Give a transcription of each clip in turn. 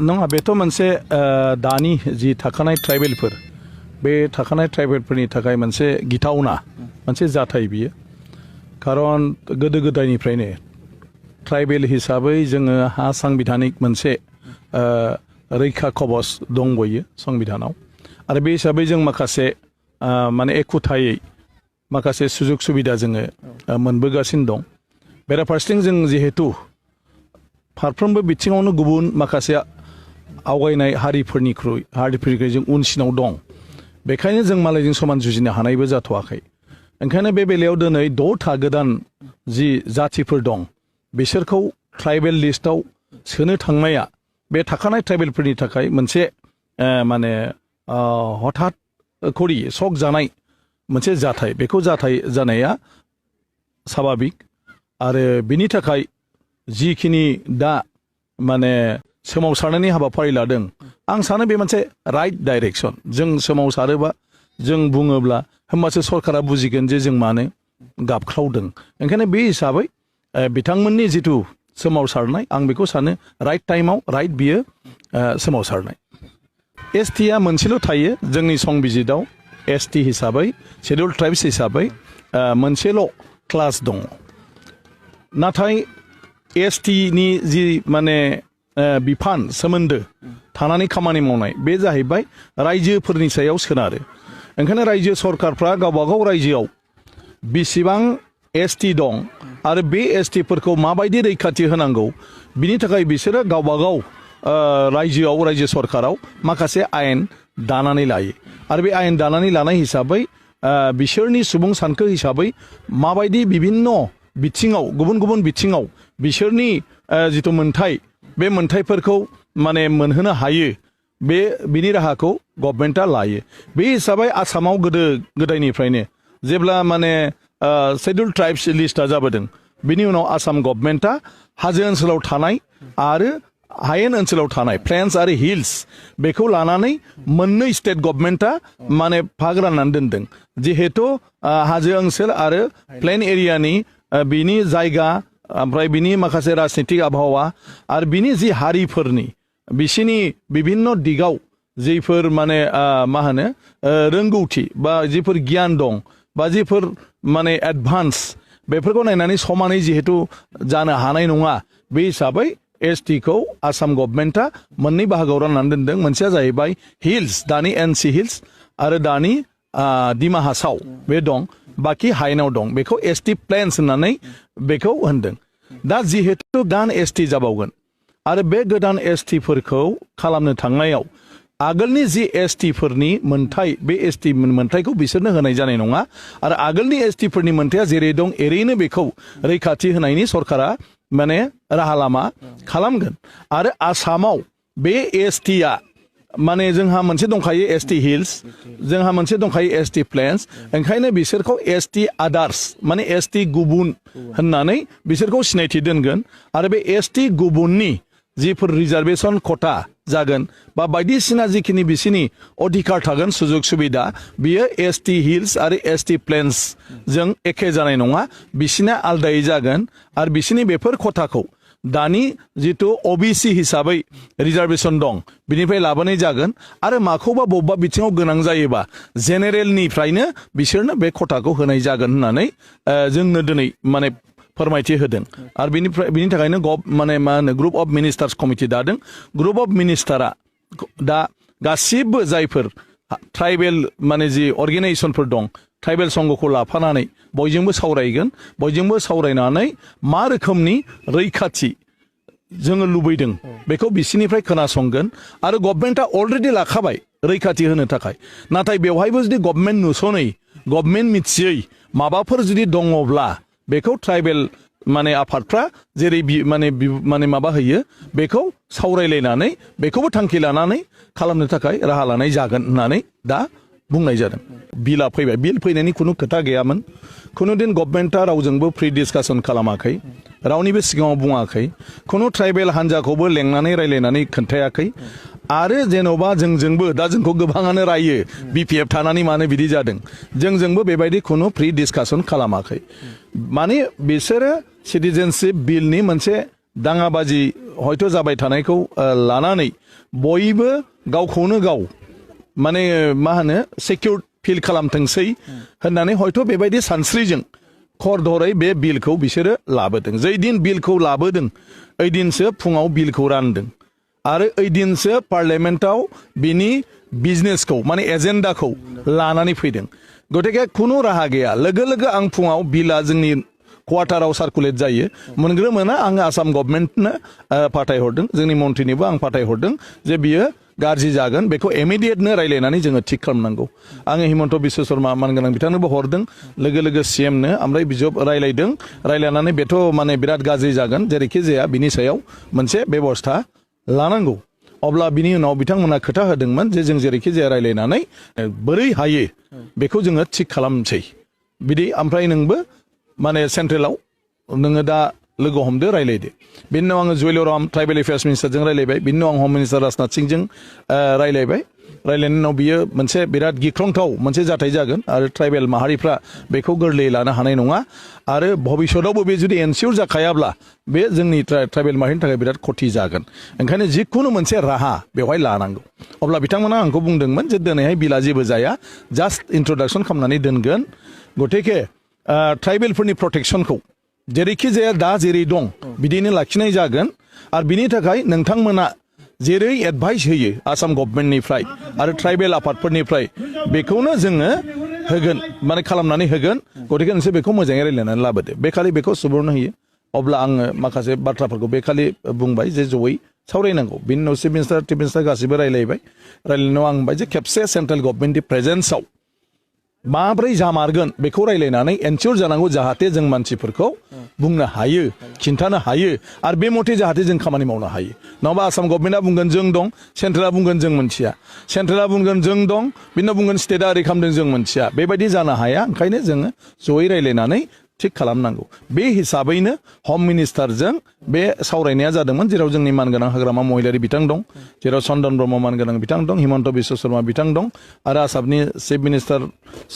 नङा बेथ' मोनसे दानि जि थाखानाय ट्राइबेलफोर बे थाखानाय ट्राइबेलफोरनि थाखाय मोनसे गिथावना मोनसे जाथाय बियो खारन गोदो गोदायनिफ्रायनो ट्राइबेल हिसाबै जोङो हा सांबिधानिक मोनसे रैखा कबच दंबयो संबिधानाव आरो बे हिसाबै जों माखासे माने एखुथायै माखासे सुजुग सुबिदा जोङो मोनबोगासिनो दं बेराफारसेथिं जों जिहेतु फारफ्रोमबो बिथिङावनो गुबुन माखासे आवगायनाय हारिफोरनिख्रुइ जों उनसिनाव दं बेखायनो जों मालायजों समान जुजिनो हानायबो जाथ'वाखै ओंखायनो बे बेलायाव दिनै 6था गोदान जि जाथिफोर दं बिसोरखौ ट्राइबेल लिस्टआव सोनो थांनाया बे थाखानाय ट्राइबेलफोरनि थाखाय मोनसे माने हठात करि शक जानाय मोनसे जाथाय बेखौ जाथाय जानाया स्वाभाबिक आरो बिनि थाखाय जिखिनि दा माने सोमावसारनायनि हाबाफारि लादों आं सानो बे मोनसे राइट डाइरेक्सन जों सोमावसारोबा जों बुङोब्ला होमबासो सरकारा बुजिगोन जे जों मानो गाबख्रावदों ओंखायनो बे हिसाबै बिथांमोननि जिथु सोमावसारनाय आं बेखौ सानो राइट टाइमाव राइट बियो सोमावसारनाय एसटिआ मोनसेल' थायो जोंनि संबिजिताव एसटि हिसाबै शेड्युल ट्राइब्स हिसाबै मोनसेल' क्लास दङ नाथाय एसटिनि जि माने बिफान सोमोन्दो थानानै खामानि मावनाय बे जाहैबाय रायजोफोरनि सायाव सोनारो ओंखायनो रायजो सरकारफ्रा गावबागाव रायजोआव बेसेबां एसटि दं आरो बे एसटिफोरखौ माबायदि रैखाथि होनांगौ बिनि थाखाय बिसोरो गावबागाव रायजोआव रायजो सरकाराव माखासे आयेन दानानै लायो आरो बे आयेन दानानै लानाय हिसाबै बिसोरनि सुबुं सानखो हिसाबै माबायदि बिभिन्न बिथिङाव गुबुन गुबुन बिथिङाव बिसोरनि जिथु मोन्थाय बे मोन्थायफोरखौ माने मोनहोनो हायो बिनि राहाखौ गभर्नमेन्टआ लायो बे हिसाबै आसामाव गोदो गोदायनिफ्रायनो जेब्ला माने शेड्युल ट्राइब्स लिस्टआ जाबोदों बिनि उनाव आसाम गभर्नमेन्टआ हाजो ओनसोलाव थानाय आरो हायेन ओनसोलाव थानाय प्लेन्स आरो हिल्स बेखौ लानानै मोननै स्टेट गभर्नमेन्टआ माने भाग राननानै दोनदों जिहेतु हाजो ओनसोल आरो प्लेन एरियानि बिनि जायगा ओमफ्राय बिनि माखासे राजनितिक आबहावा आरो बिनि जि हारिफोरनि बिसिनि बिभिन्न दिगाव जिफोर माने मा होनो रोंगौथि बा जिफोर गियान दं बा जिफोर माने एडभान्स बेफोरखौ नायनानै समानै जिहेतु जानो हानाय नङा बे हिसाबै एसटिखौ आसाम गभर्नमेन्टआ मोननै बाहागोआव राननानै दोनदों मोनसेया जाहैबाय हिल्स दानि एनसि हिल्स आरो दानि दिमा हासाव बे दं बाखि हायेनाव दं बेखौ एसटि प्लेन्स होननानै बेखौ होनदों दा जिहेतु गोदान एसटि जाबावगोन आरो बे गोदान एसटिफोरखौ खालामनो थांनायाव आगोलनि जि एसटिफोरनि मोन्थाय बे एसटि मोन्थायखौ बिसोरनो होनाय जानाय नङा आरो आगोलनि एसटिफोरनि मोन्थाया जेरै दं एरैनो बेखौ रैखाथि होनायनि सरकारा माने राहा लामा खालामगोन आरो आसामाव बे एसटिआ माने जोंहा मोनसे दंखायो एसटि हिल्स जोंहा मोनसे दंखायो एसटि प्लेन्स ओंखायनो बिसोरखौ एसटि आदार्स माने एसटि गुबुन होननानै बिसोरखौ सिनायथि दोनगोन आरो बे एसटि गुबुननि जिफोर रिजार्भेसन खथा जागोन बा बायदिसिना जिखिनि बिसिनि अधिकार थागोन सुजुग सुबिदा बियो एसटि हिल्स आरो एसटि प्लेन्स जों एखे जानाय नङा बिसिना आलदायै जागोन आरो बिसिनि बेफोर खथाखौ दानि जिथु अबिसि हिसाबै रिजार्भेसन दं बिनिफ्राय लाबोनाय जागोन आरो माखौबा बबेबा बिथिङाव गोनां जायोबा जेनेरेलनिफ्रायनो बिसोरनो बे खथाखौ होनाय जागोन होननानै जोंनो दिनै माने फोरमायथि होदों आरो बिनि थाखायनो माने मा होनो ग्रुप अफ मिनिस्टार्स कमिटि दादों ग्रुप अफ मिनिस्टारा दा गासिबो जायफोर ट्राइबेल माने जि अर्गेनाइजेसनफोर दं ट्राइबेल संघखौ लाफानानै बयजोंबो सावरायगोन बयजोंबो सावरायनानै मा रोखोमनि रैखाथि जोङो लुबैदों बेखौ बिसिनिफ्राय खोनासंगोन आरो गभर्नमेन्टआ अलरेडि लाखाबाय रैखाथि होनो थाखाय नाथाय बेवहायबो जुदि गभर्नमेन्ट नुसनै गभर्नमेन्ट मिथियै माबाफोर जुदि दङब्ला बेखौ ट्राइबेल माने आफादफ्रा जेरै माने माबा होयो बेखौ सावरायलायनानै बेखौबो थांखि लानानै खालामनो थाखाय राहा लानाय जागोन होननानै दा बुंनाय जादों बिला फैबाय बिल फैनायनि खुनु खोथा गैयामोन खुनु दिन गभर्नमेन्टआ रावजोंबो फ्रि डिसकासन खालामाखै रावनिबो सिगाङाव बुङाखै खुनु ट्राइबेल हान्जाखौबो लेंनानै रायलायनानै खोन्थायाखै आरो जेन'बा जोंजोंबो दा जोंखौ गोबाङानो रायो बिपिएफ थानानै मानो बिदि जादों जोंजोंबो बेबायदि खुनु फ्रि डिसकासन खालामाखै माने बिसोरो सिटिजेनशिप बिलनि मोनसे दाङाबाजि हयथ' जाबाय थानायखौ लानानै बयबो गावखौनो गाव माने मा होनो सिकिउर फिल खालामथोंसै होननानै हयथ' बेबायदि सानस्रिजों खरदरै बे बिलखौ बिसोरो लाबोदों जै दिन बिलखौ लाबोदों ओइदिनसो फुङाव बिलखौ रानदों आरो ओइदिनसो पार्लियामेन्टआव बिनि बिजनेसखौ माने एजेन्डाखौ लानानै फैदों गतिके खुनु राहा गैया लोगो लोगो आं फुङाव बिला जोंनि क्वार्टाराव सार्कुलेट जायो मोनग्रो मोना आङो आसाम गभर्नमेन्टनो फाथायहरदों जोंनि मन्थ्रिनिबो आं फाथायहरदों जे बियो गाज्रि जागोन बेखौ इमिडियेटनो रायलायनानै जोङो थिग खालामनांगौ आङो हिमन्त बिश्व शर्मा मानगोनां बिथांनोबो हरदों लोगो लोगो सीएमनो ओमफ्राय बिजब रायलायदों रायलायनानै बेथ' माने बिराद गाज्रि जागोन जेरैखि जाया बिनि सायाव मोनसे बेबस्था लानांगौ अब्ला बिनि उनाव बिथांमोना खोथा होदोंमोन जे जों जेरैखि जाया रायलायनानै बोरै हायो बेखौ जोङो थिग खालामसै बिदि ओमफ्राय नोंबो माने सेन्ट्रेलाव नोङो दा लोगो हमदो रायलायदो बिनि उनाव आङो जुवेलराम ट्राइबेल एफेयार्स मिनिस्टारजों रायलायबाय बिनि उनाव आं हम मिनिस्टार राजनाथ सिंहजों रायलायबाय रायलायनायनि उनाव बियो मोनसे बिराद गिख्रंथाव मोनसे जाथाय जागोन आरो ट्राइबेल माहारिफ्रा बेखौ गोरलैयै लानो हानाय नङा आरो भबिष्यतआवबो बे जुदि एनसियर जाखायाब्ला बे जोंनि ट्राइबेल माहारिनि थाखाय बिराद खथि जागोन ओंखायनो जिखुनु मोनसे राहा बेवहाय लानांगौ अब्ला बिथांमोना आंखौ बुंदोंमोन जे दिनैहाय बिला जेबो जाया जास्ट इन्ट्रडाक्सन खालामनानै दोनगोन गतिके ट्राइबेलफोरनि प्रटेक्सनखौ जेरैखि जाया दा जेरै दं बिदिनो लाखिनाय जागोन आरो बिनि थाखाय नोंथांमोना जेरै एडभाइस होयो आसाम गभर्नमेन्टनिफ्राय आरो ट्राइबेल आफादफोरनिफ्राय बेखौनो जोङो होगोन माने खालामनानै होगोन गतिके नोंसोर बेखौ मोजाङै रायलायनानै लाबोदो बेखालि बेखौ सुबुरुन होयो अब्ला आङो माखासे बाथ्राफोरखौ बेखालि बुंबाय जे जयै सावरायनांगौ बिनि उनाव चिफ मिनिस्टार गासिबो रायलायबाय रायलायनायाव आं बुंबाय जे खेबसे सेन्ट्रेल गभर्नमेन्टनि प्रेजेन्सआव माब्रै जामारगोन बेखौ रायलायनानै एनसियर जानांगौ जाहाथे जों मानसिफोरखौ बुंनो हायो खिन्थानो हायो आरो बे मथे जाहाथे जों खामानि मावनो हायो नङाबा आसाम गभर्नमेन्टआ बुंगोन जों दं सेन्ट्रेला बुंगोन जों मोनथिया सेन्ट्रेला बुंगोन जों दं बिनि उनाव बुंगोन स्टेटआ ओरै खालामदों जों मोनथिया बेबायदि जानो हाया ओंखायनो जोङो जयै रायलायनानै थिग खालामनांगौ बे हिसाबैनो हम मिनिस्टारजों बे सावरायनाया जादोंमोन जेराव जोंनि मानगोनां हाग्रामा महिलारि बिथां दं जेराव चन्दन ब्रह्म मानगोनां बिथां दं हिमन्त बिश्व शर्मा बिथां दं आरो आसामनि चिफ मिनिस्टार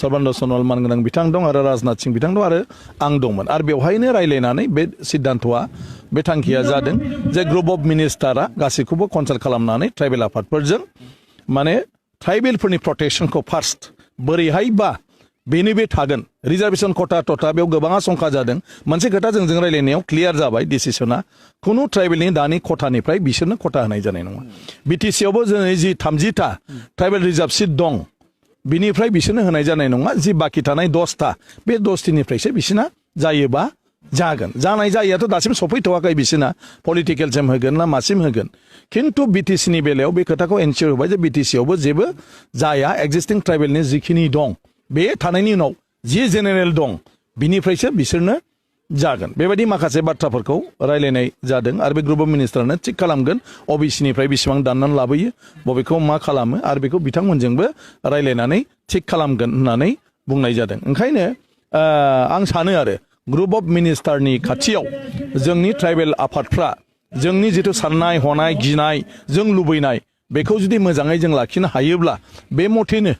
सर्बानन्द सनवाल मानगोनां बिथां दं आरो राजनाथ सिंह बिथां दं आरो आं दंमोन आरो बेवहायनो रायलायनानै बे सिद्धान्तआ बे थांखिया जादों जे ग्रुप अफ मिनिस्टारा गासैखौबो कनसाल्ट खालामनानै ट्राइबेल आफादफोरजों माने ट्राइबेलफोरनि प्रटेक्सनखौ फार्स्ट बोरैहाय बा बेनो बे थागोन रिजार्भेसन खथा टथा बेयाव गोबाङा संखा जादों मोनसे खोथा जों रायलायनायाव क्लियार जाबाय डिसिसना खुनु ट्राइबेलनि दानि खथानिफ्राय बिसोरनो खथा होनाय जानाय नङा बिटिसिआवबो जोङो जि 30टा ट्राइबेल रिजार्भ सिट दं बिनिफ्राय बिसोरनो होनाय जानाय नङा जि बाखि थानाय 10टा बे 10टिनिफ्रायसो बिसोरना जायोबा जागोन जानाय जायैयाथ' दासिम सफैथ'वाखै बिसोरना पलिटिकेलसिम होगोन ना मासिम होगोन खिन्थु बिटिसिनि बेलायाव बे खोथाखौ एनसियर होबाय जे बिटिसिआवबो जेबो जाया एक्जिस्टिं ट्राइबेलनि जिखिनि दं बे थानायनि उनाव जि जेनेरेल दं बिनिफ्रायसो बिसोरनो जागोन बेबायदि माखासे बाथ्राफोरखौ रायलायनाय जादों आरो बे ग्रुप अफ मिनिस्टारानो थिग खालामगोन अबिसिनिफ्राय बेसेबां दाननानै लाबोयो बबेखौ मा खालामो आरो बेखौ बिथांमोनजोंबो रायलायनानै थिग खालामगोन होननानै बुंनाय जादों ओंखायनो आं सानो आरो ग्रुप अफ मिनिस्टारनि खाथियाव जोंनि ट्राइबेल आफादफ्रा जोंनि जिथु साननाय हनाय गिनाय जों लुबैनाय बेखौ जुदि मोजाङै जों लाखिनो हायोब्ला बे मथेनो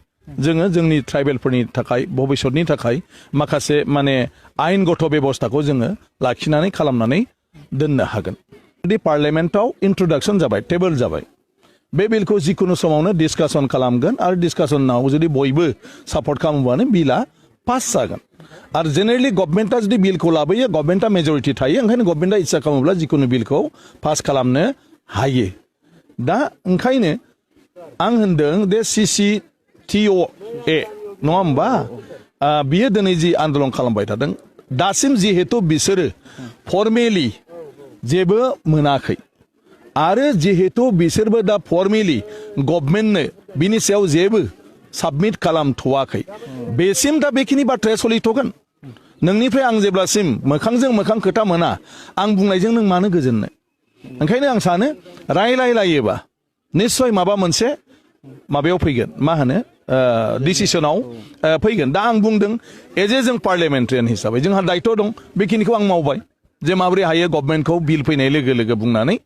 जोङो जोंनि ट्राइबेलफोरनि थाखाय भबिष्यतनि थाखाय माखासे माने आयेनगत बेबस्थाखौ जोङो लाखिनानै खालामनानै दोननो हागोन जुदि पार्लियामेन्टआव इन्ट्रडाक्सन जाबाय टेबोल जाबाय बे बिलखौ जिखुनु समावनो डिसकासन खालामगोन आरो डिसकासनाव जुदि बयबो सापर्ट खालामोबानो बिला पास जागोन आरो जेनेरेलि गभर्नमेन्टआ जुदि बिलखौ लाबोयो गभर्नमेन्टआ मेजरिटि थायो ओंखायनो गभर्नमेन्टआ इच्छा खालामोब्ला जिखुनु बिलखौ पास खालामनो हायो दा ओंखायनो आं होनदों दे CCTOA नङा होमबा बियो दिनै जि आन्दलन खालामबाय थादों दासिम जिहेतु बिसोरो फर्मेलि जेबो मोनाखै आरो जिहेतु बिसोरबो दा फर्मेलि गभर्नमेन्टनो बिनि सायाव जेबो साबमिट खालामथ'वाखै बेसिम दा बेखिनि बाथ्राया सोलिथ'गोन नोंनिफ्राय आं जेब्लासिम मोखांजों मोखां खोथा मोना आं बुंनायजों नों मानो गोजोननो ओंखायनो आं सानो रायलायोबा निस्सय माबा मोनसे माबायाव फैगोन मा होनो डिसिसनाव फैगोन दा आं बुंदों एज ए जों पार्लियामेन्टारियान हिसाबै जोंहा दायित्व दं बेखिनिखौ आं मावबाय जे माबोरै हायो गभर्नमेन्टखौ बिल फैनाय लोगो लोगो बुंनानै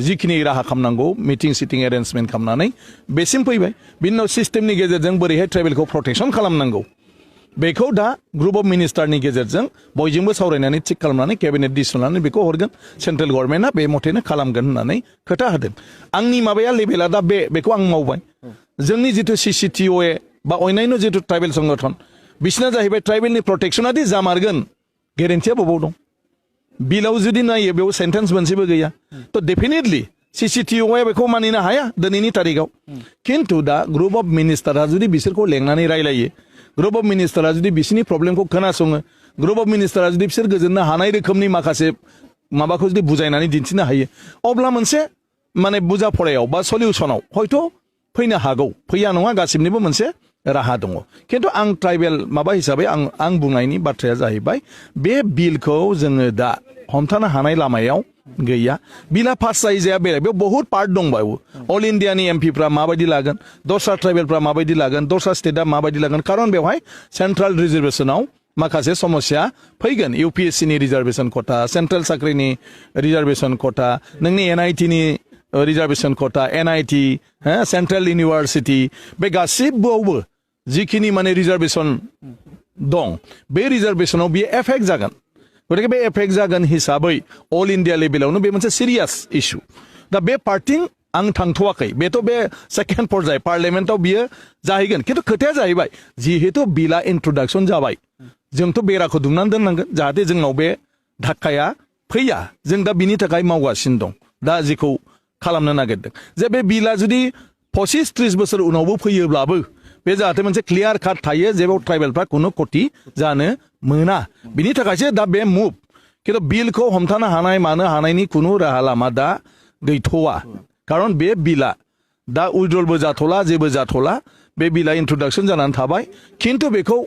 जिखिनि राहा खालामनांगौ मिटिं सिटिं एरेन्जमेन्ट खालामनानै बेसिम फैबाय बिनि उनाव सिस्टेमनि गेजेरजों बोरैहाय ट्राइबेलखौ प्रटेक्सन खालामनांगौ बेखौ दा ग्रुप अफ मिनिस्टारनि गेजेरजों बयजोंबो सावरायनानै थिक खालामनानै केबिनेट डिसिसन लानानै बेखौ हरगोन सेन्ट्रेल गभर्नमेन्टआ बे मथेनो खालामगोन होननानै खोथा होदों आंनि माबाया लेभेला दा बेखौ आं मावबाय जोंनि जिथु CCTOA बा अन्यान्य जिथु ट्राइबेल संगठन बिसिना जाहैबाय ट्राइबेलनि प्रटेक्शना दि जामारगोन गेरेन्टिया बबाव दं बिलाव जुदि नायो बेयाव सेन्टेन्स मोनसेबो गैया तो डेफिनेटलि CCTOA बेखौ मानिनो हाया दिनैनि तारिखाव खिन्थु दा ग्रुप अफ मिनिस्टारा जुदि बिसोरखौ लेंनानै रायलायो ग्रुप अफ मिनिस्टारा जुदि बिसोरनि प्रब्लेमखौ खोनासङो ग्रुप अफ मिनिस्टारा जुदि बिसोर गोजोननो हानाय रोखोमनि माखासे माबाखौ जुदि बुजायनानै दिन्थिनो हायो अब्ला मोनसे माने बुजा फरायाव बा सलिउसनाव हयथ' फैनो हागौ फैया नङा गासिबनिबो मोनसे राहा दङ खिन्थु आं ट्राइबेल माबा हिसाबै आं बुंनायनि बाथ्राया जाहैबाय बे बिलखौ जोङो दा हमथानो हानाय लामायाव गैया बिला पास जायो जाया बेलेग बेयाव बहुत पार्ट दंबावो अल इन्डियानि एमपिफ्रा माबायदि लागोन दस्रा ट्राइबेलफ्रा माबायदि लागोन दस्रा स्टेटआ माबायदि लागोन खारन बेवहाय सेन्ट्रेल रिजार्भेसनाव माखासे समस्या फैगोन UPSC नि रिजार्भेसन खथा सेन्ट्रेल साख्रिनि रिजार्भेसन खथा नोंनि NIT नि रिजार्भेसन खथा NIT सेन्ट्रेल इउनिभार्सिटि बे गासिबोआवबो जिखिनि माने रिजार्भेसन दं बे रिजार्भेसनाव बियो एफेक्ट जागोन गतिके बे एफेक्ट जागोन हिसाबै अल इन्डिया लेभेलावनो बे मोनसे सिरियास इस्यु दा बे पार्टिं आं थांथ'वाखै बेथ' बे सेकेन्ड पर्याय पार्लियामेन्टआव बियो जाहैगोन खिन्थु खोथाया जाहैबाय जिहेतु बिला इन्ट्रडाक्सन जाबाय जोंथ' बेराखौ दुमनानै दोननांगोन जाहाथे जोंनाव बे धाक्काया फैया जों दा बिनि थाखाय मावगासिनो दं दा जेखौ खालामनो नागिरदों जे बे बिला जुदि 25-30 बोसोर उनावबो फैयोब्लाबो बे जाहाथे मोनसे क्लियार काट थायो जेराव ट्राइबेलफ्रा खुनु खति जानो मोना बिनि थाखायसो दा बे मुभ खिन्थु बिलखौ हमथानो हानाय मानो हानायनि खुनु राहा लामा दा गैथ'वा खारन बे बिला दा उइड्रलबो जाथ'ला जेबो जाथ'ला बे बिला इन्ट्रडाक्सन जानानै थाबाय खिन्थु बेखौ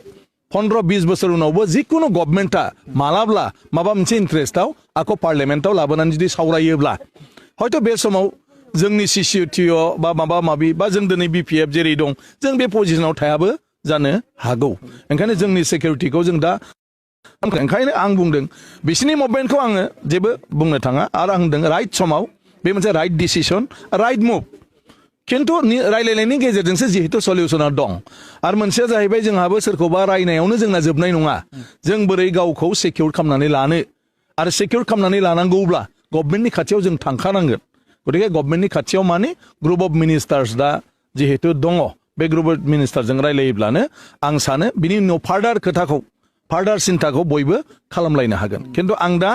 15-20 बोसोर उनावबो जिखुनु गभर्नमेन्टआ मालाब्ला माबा मोनसे इन्टारेस्टआव आखौ पार्लियामेन्टआव लाबोनानै जुदि सावरायोब्ला हयथ' बे समाव जोंनि CCTO बा माबा माबि बा जों दिनै BPF जेरै दं जों बे पजिशनाव थायाबो जानो हागौ ओंखायनो जोंनि सिकिउरिटिखौ जों दा ओंखायनो आं बुंदों बिसिनि मुभमेन्टखौ आङो जेबो बुंनो थाङा आरो आं होनदों राइट समाव बे मोनसे राइट डिसिसन राइट मुभ खिन्थु रायलायनायनि गेजेरजोंसो जिहेतु सलिउसना दं आरो मोनसेया जाहैबाय जोंहाबो सोरखौबा रायनायावनो जोंना जोबनाय नङा जों बोरै गावखौ सिकिउर खालामनानै लानो आरो सिकिउर खालामनानै लानांगौब्ला गभर्नमेन्टनि खाथियाव जों थांखानांगोन गतिके गभर्नमेन्टनि खाथियाव माने ग्रुप अफ मिनिस्टार्स दा जिहेतु दङ बे ग्रुप अफ मिनिस्टारजों रायलायोब्लानो आं सानो बिनि उनाव फार्दार सिन्ताखौ बयबो खालामलायनो हागोन खिन्थु आं दा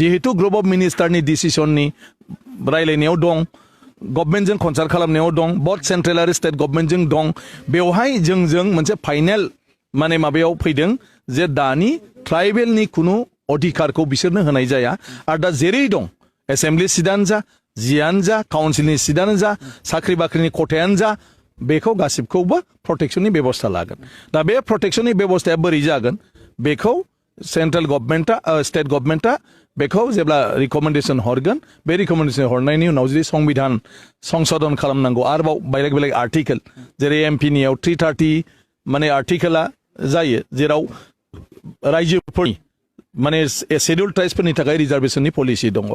जिहेतु ग्रुप अफ मिनिस्टारनि डिसिसननि रायलायनायाव दं गभर्नमेन्टजों कनसाल्ट खालामनायाव दं बथ सेन्ट्रेल आरो स्टेट गभर्नमेन्टजों दं बेवहाय जों मोनसे फाइनेल माने माबायाव फैदों जे दानि ट्राइबेलनि खुनु अधिकारखौ बिसोरनो होनाय जाया आरो दा जेरै दं एसेम्बलि सिटानो जा जियानो जा काउन्सिलनि सिटानो जा साख्रि बाख्रिनि खथायानो जा बेखौ गासिबखौबो प्रटेक्शननि बेबस्था लागोन दा बे प्रटेक्शननि बेबस्थाया बोरै जागोन बेखौ सेन्ट्रेल गभर्नमेन्टआ स्टेट गभर्नमेन्टआ बेखौ जेब्ला रिकमेन्डेसन हरगोन बे रिकमेन्डेसन हरनायनि उनाव जुदि संबिधान संशोधन खालामनांगौ आरोबाव बेलेग आर्टिकेल जेरै एमपिनियाव 330 माने आर्टिकेला जायो जेराव रायजोफोरनि माने शेड्युल ट्राइब्सफोरनि थाखाय रिजार्भेशननि पलिसि दङ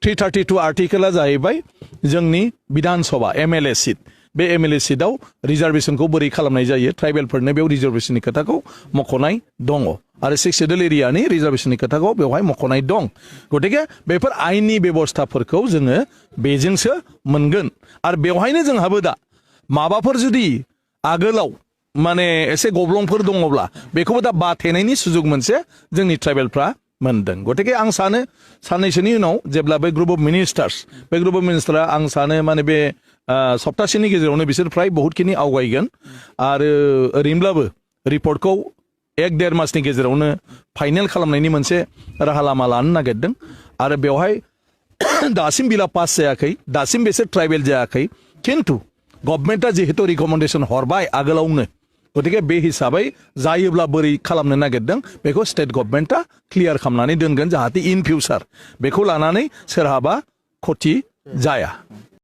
332 आर्टिकेला जाहैबाय जोंनि विधान सभा MLA सिट बे MLA सिटआव रिजार्भेशनखौ बोरै खालामनाय जायो ट्राइबेलफोरनो बेयाव रिजार्भेशननि खोथाखौ मख'नाय दङ आरो 6 शेड्युल एरियानि रिजार्भेशननि खोथाखौ बेवहाय मख'नाय दं गतिके बेफोर आयेननि बेबस्थाफोरखौ जोङो बेजोंसो मोनगोन आरो बेवहायनो जोंहाबो दा माबाफोर जुदि आगोलाव माने एसे गब्लंफोर दङब्ला बेखौबो दा बाथेनायनि सुजुग मोनसे जोंनि ट्राइबेलफ्रा मोनदों गतिके आं सानो साननैसोनि उनाव जेब्ला बे ग्रुप अफ मिनिस्टारा आं सानो माने बे सप्तासेनि गेजेरावनो बिसोर फ्राय बहुतखिनि आवगायगोन आरो ओरैनोब्लाबो रिपर्टखौ 1-1.5 मासनि गेजेरावनो फाइनेल खालामनायनि मोनसे राहा लामा लानो नागिरदों आरो बेवहाय दासिम बिला पास जायाखै दासिम बिसोर ट्राइबेल जायाखै खिन्थु गभर्नमेन्टआ जिहेतु रिकमेन्डेसन हरबाय आगोलावनो गतिके बे हिसाबै जायोब्ला बोरै खालामनो नागिरदों बेखौ स्टेट गभर्नमेन्टआ क्लियार खालामनानै दोनगोन जाहाथे इन फिउचार बेखौ लानानै सोरहाबा खति जाया